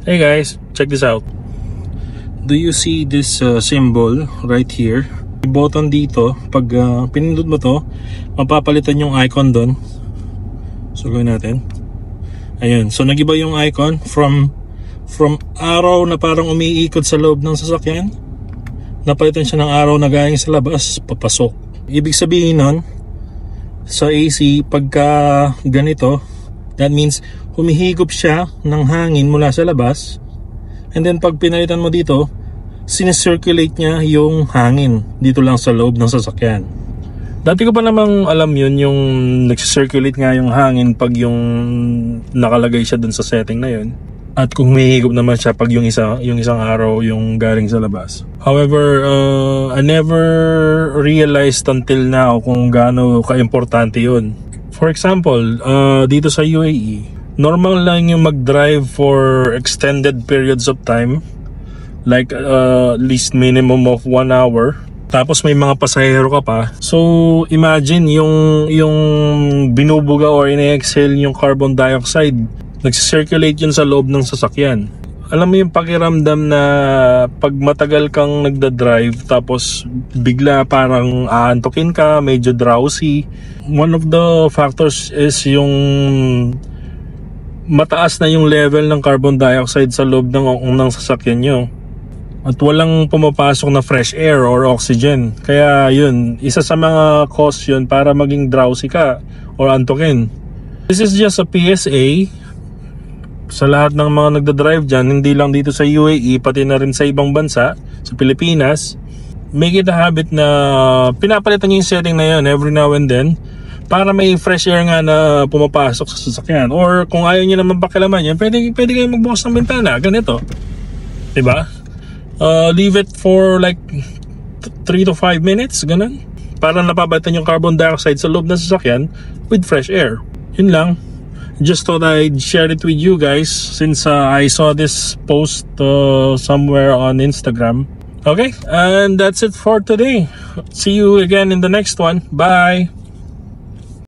Hey guys, check this out. Do you see this symbol right here? May button dito. Pag pinindot mo to, mapapalitan yung icon doon. So gawin natin. Ayun, so nagiba yung icon from araw na parang umiikot sa loob ng sasakyan. Napalitan siya ng araw na galing sa labas, papasok. Ibig sabihin nun, sa AC, pagka ganito, that means humihigop siya ng hangin mula sa labas. And then pag pinalitan mo dito, sinicirculate niya yung hangin dito lang sa loob ng sasakyan. Dati ko pa namang alam yun, yung nagsisirculate nga yung hangin pag yung nakalagay siya dun sa setting na yun. At kung humihigop naman siya pag yung isang araw yung galing sa labas. However, I never realized until now kung gaano ka-importante yun. For example, dito sa UAE, normal lang yung mag-drive for extended periods of time, like at least minimum of 1 hour. Tapos may mga pasahero ka pa. So imagine yung binubuga or ine-exhale yung carbon dioxide, nagsisirculate yun sa loob ng sasakyan. Alam mo yung pakiramdam na pag matagal kang nagda-drive tapos bigla parang aantukin ka, medyo drowsy. One of the factors is yung mataas na yung level ng carbon dioxide sa loob ng sasakyan nyo. At walang pumapasok na fresh air or oxygen. Kaya yun, isa sa mga cause yun para maging drowsy ka or antukin. This is just a PSA sa lahat ng mga nagda-drive dyan, hindi lang dito sa UAE, pati na rin sa ibang bansa, sa Pilipinas. Make it a habit na pinapalitan nyo yung setting na yun every now and then para may fresh air nga na pumapasok sa sasakyan. Or kung ayaw nyo naman pakilaman yan, pwede kayo magbukas ng bintana, ganito, diba? Leave it for like 3 to 5 minutes, ganun, para napapalitan yung carbon dioxide sa loob ng sasakyan with fresh air. Yun lang. Just thought I'd share it with you guys since I saw this post somewhere on Instagram. Okay, and that's it for today. See you again in the next one. Bye.